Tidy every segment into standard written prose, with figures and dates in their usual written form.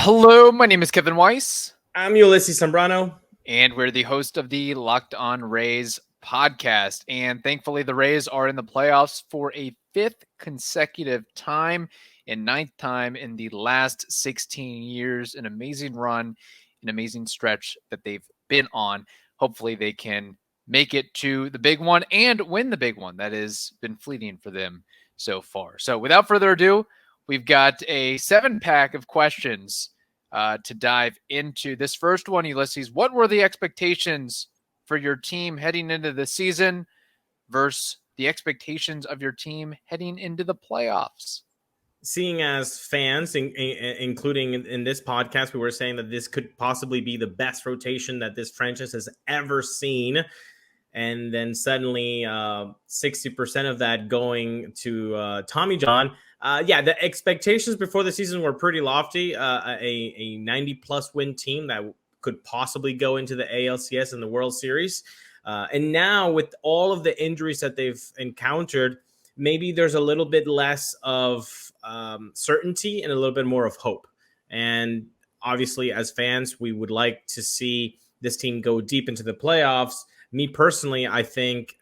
Hello, my name is Kevin Weiss, I'm Ulysses Zambrano. and we're the host of the Locked On Rays podcast. And thankfully, the Rays are in the playoffs for a fifth consecutive time and ninth time in the last 16 years. An amazing run, an amazing stretch that they've been on. Hopefully, they can make it to the big one and win the big one. That has been fleeting for them so far. So, without further ado, we've got a 7-pack of questions to dive into. This first one, Ulysses, what were the expectations for your team heading into the season versus the expectations of your team heading into the playoffs? Seeing as fans, including in this podcast, we were saying that this could possibly be the best rotation that this franchise has ever seen. And then suddenly 60% of that going to Tommy John. The expectations before the season were pretty lofty. A 90-plus win team that could possibly go into the ALCS and the World Series. And now with all of the injuries that they've encountered, maybe there's a little bit less of certainty and a little bit more of hope. And obviously, as fans, we would like to see this team go deep into the playoffs. Me personally, I think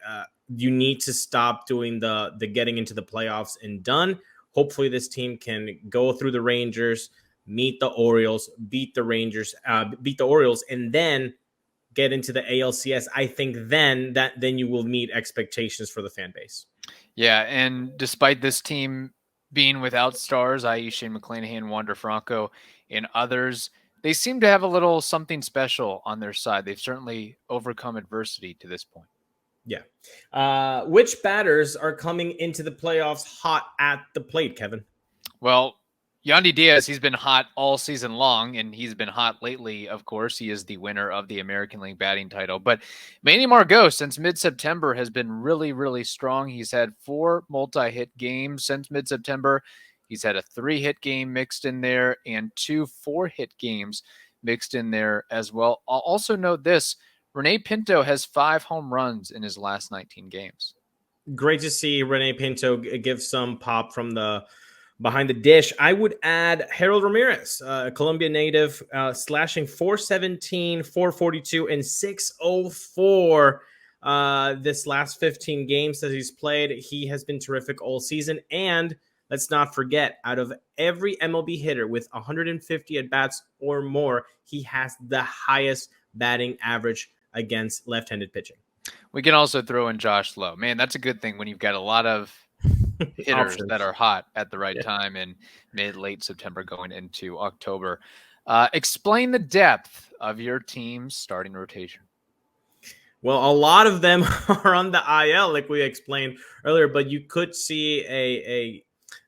you need to stop doing the getting into the playoffs and done. Hopefully, this team can go through the Rangers, meet the Orioles, beat the Orioles, and then get into the ALCS. I think then you will meet expectations for the fan base. Yeah, and despite this team being without stars, i.e. Shane McClanahan, Wander Franco, and others, they seem to have a little something special on their side. They've certainly overcome adversity to this point. Yeah. Which batters are coming into the playoffs hot at the plate, Kevin? Well, Yandy Diaz, he's been hot all season long, and he's been hot lately, of course. He is the winner of the American League batting title. But Manny Margot, since mid-September, has been really, really strong. He's had 4 multi-hit games since mid-September. He's had a 3-hit game mixed in there and 2 4-hit games mixed in there as well. I'll also note this. Rene Pinto has 5 home runs in his last 19 games. Great to see Rene Pinto give some pop from the behind the dish. I would add Harold Ramirez, a Colombia native, slashing 417, 442, and 604 this last 15 games that he's played. He has been terrific all season. And let's not forget, out of every MLB hitter with 150 at-bats or more, he has the highest batting average against left-handed pitching. We can also throw in Josh Lowe. Man, that's a good thing when you've got a lot of hitters that are hot at the right time in late September going into October. Explain the depth of your team's starting rotation. Well, a lot of them are on the IL, like we explained earlier, but you could see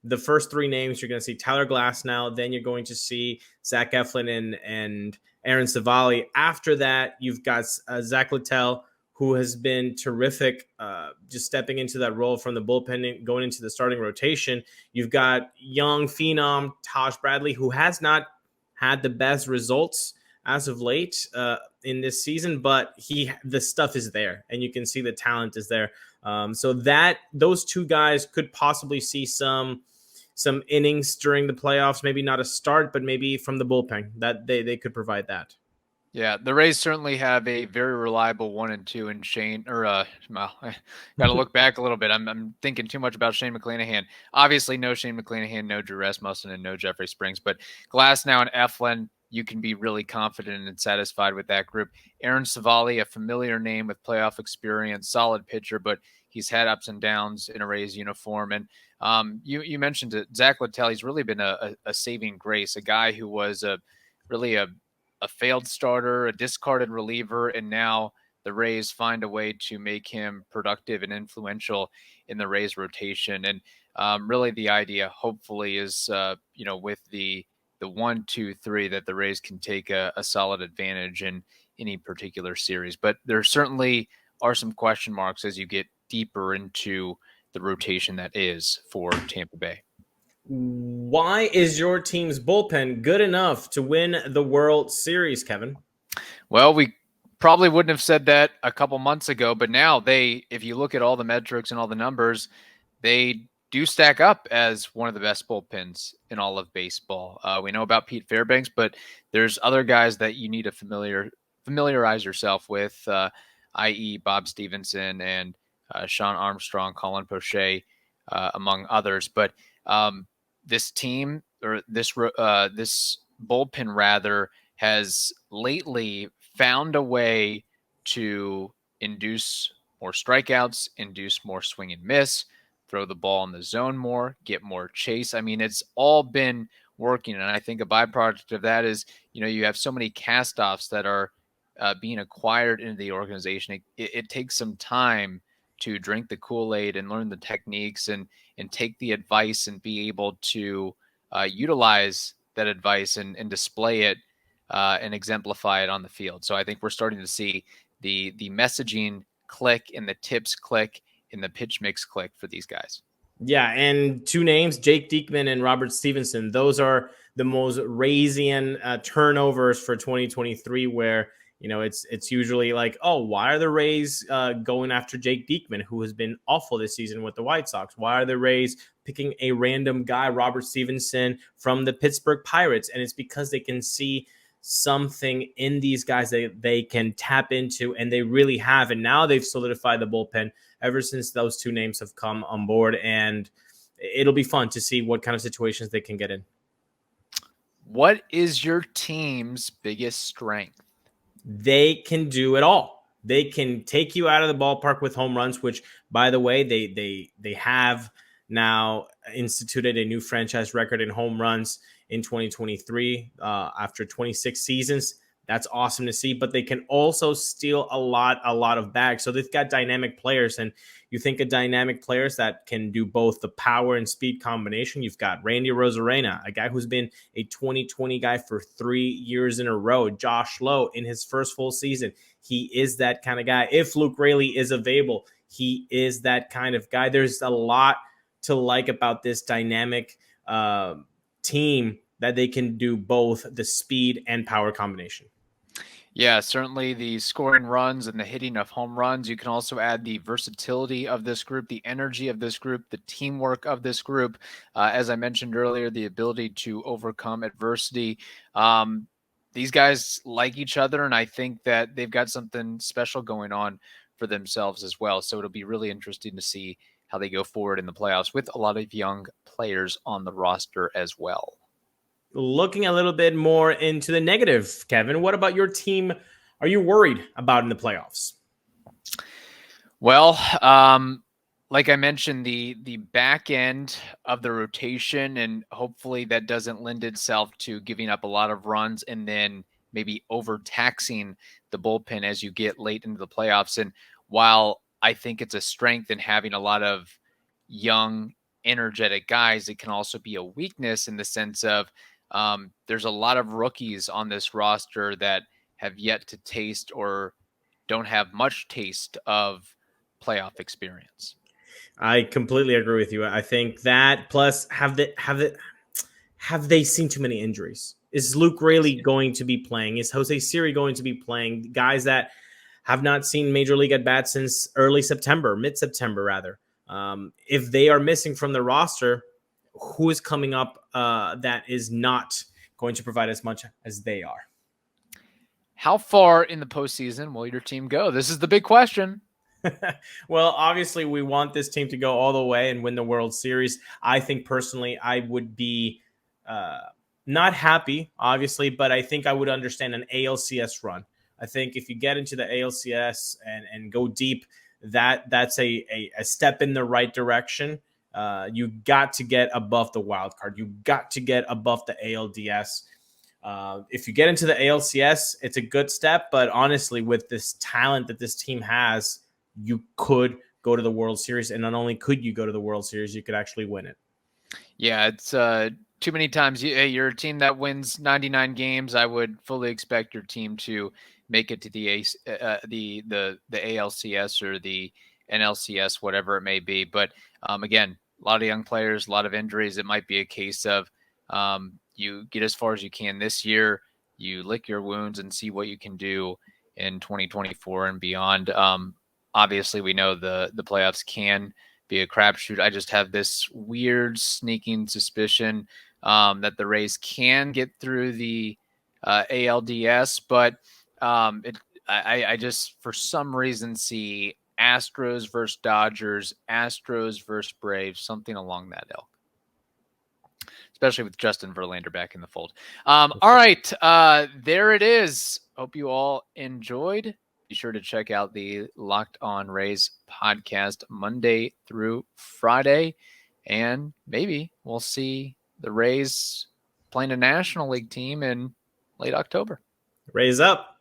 the first 3 names. You're going to see Tyler Glasnow, then you're going to see Zach Eflin and Aaron Savali. After that, you've got Zach Littell, who has been terrific, just stepping into that role from the bullpen and going into the starting rotation. You've got young phenom Taj Bradley, who has not had the best results as of late in this season, but the stuff is there, and you can see the talent is there. So those 2 guys could possibly see some innings during the playoffs. Maybe not a start, but maybe from the bullpen that they could provide that. Yeah, the Rays certainly have a very reliable 1 and 2 in Shane. I got to look back a little bit. I'm thinking too much about Shane McClanahan. Obviously, no Shane McClanahan, no Drew Rasmussen, and no Jeffrey Springs. But Glasnow and Eflin, you can be really confident and satisfied with that group. Aaron Savali, a familiar name with playoff experience, solid pitcher, but he's had ups and downs in a Rays uniform. And you mentioned it, Zach Littell. He's really been a saving grace, a guy who was really a failed starter, a discarded reliever, and now the Rays find a way to make him productive and influential in the Rays rotation. And really the idea, hopefully, is, with the 1, 2, 3, that the Rays can take a solid advantage in any particular series. But there certainly are some question marks as you get deeper into the rotation that is for Tampa Bay. Why is your team's bullpen good enough to win the World Series, Kevin? Well, we probably wouldn't have said that a couple months ago, but now if you look at all the metrics and all the numbers, they do stack up as one of the best bullpens in all of baseball. We know about Pete Fairbanks, but there's other guys that you need to familiarize yourself with, i.e. Bob Stevenson and Sean Armstrong, Colin Poche, among others. But this team, or this bullpen rather, has lately found a way to induce more strikeouts, induce more swing and miss, throw the ball in the zone more, get more chase. I mean, it's all been working. And I think a byproduct of that is, you have so many cast-offs that are being acquired into the organization. It takes some time to drink the Kool-Aid and learn the techniques and take the advice and be able to utilize that advice and display it and exemplify it on the field. So I think we're starting to see the messaging click and the tips click and the pitch mix click for these guys. Yeah, and two names, Jake Diekman and Robert Stevenson. Those are the most Raysian turnovers for 2023, where it's usually like, oh, why are the Rays going after Jake Diekman, who has been awful this season with the White Sox? Why are the Rays picking a random guy, Robert Stevenson, from the Pittsburgh Pirates? And it's because they can see something in these guys that they can tap into, and they really have. And now they've solidified the bullpen ever since those two names have come on board, and it'll be fun to see what kind of situations they can get in. What is your team's biggest strength? They can do it all. They can take you out of the ballpark with home runs, which, by the way, they have now instituted a new franchise record in home runs in 2023 after 26 seasons. That's awesome to see, but they can also steal a lot of bags. So they've got dynamic players, and you think of dynamic players that can do both the power and speed combination. You've got Randy Rosarena, a guy who's been a 2020 guy for 3 years in a row. Josh Lowe in his first full season. He is that kind of guy. If Luke Raley is available, he is that kind of guy. There's a lot to like about this dynamic team, that they can do both the speed and power combination. Yeah, certainly the scoring runs and the hitting of home runs. You can also add the versatility of this group, the energy of this group, the teamwork of this group. As I mentioned earlier, the ability to overcome adversity. These guys like each other, and I think that they've got something special going on for themselves as well. So it'll be really interesting to see how they go forward in the playoffs with a lot of young players on the roster as well. Looking a little bit more into the negative, Kevin, what about your team are you worried about in the playoffs? Well, like I mentioned, the back end of the rotation, and hopefully that doesn't lend itself to giving up a lot of runs and then maybe overtaxing the bullpen as you get late into the playoffs. And while I think it's a strength in having a lot of young, energetic guys, it can also be a weakness in the sense of there's a lot of rookies on this roster that have yet to taste or don't have much taste of playoff experience. I completely agree with you. I think that, plus have they seen too many injuries? Is Luke Raley going to be playing? Is Jose Siri going to be playing? Guys that have not seen Major League at bat since mid-September rather. If they are missing from the roster, who is coming up that is not going to provide as much as they are? How far in the postseason will your team go? This is the big question. Well, obviously, we want this team to go all the way and win the World Series. I think personally, I would be not happy, obviously, but I think I would understand an ALCS run. I think if you get into the ALCS and go deep, that's a step in the right direction. You got to get above the wild card. You got to get above the ALDS. If you get into the ALCS, it's a good step. But honestly, with this talent that this team has, you could go to the World Series. And not only could you go to the World Series, you could actually win it. Yeah, it's too many times. You're a team that wins 99 games. I would fully expect your team to make it to the ALCS or the NLCS, whatever it may be. But again, a lot of young players, a lot of injuries. It might be a case of you get as far as you can this year, you lick your wounds and see what you can do in 2024 and beyond. Obviously, we know the playoffs can be a crapshoot. I just have this weird sneaking suspicion that the Rays can get through the ALDS, but I just for some reason see Astros versus Dodgers, Astros versus Braves, something along that ilk, especially with Justin Verlander back in the fold. All right, there it is. Hope you all enjoyed. Be sure to check out the Locked On Rays podcast Monday through Friday, and maybe we'll see the Rays playing a National League team in late October. Rays up.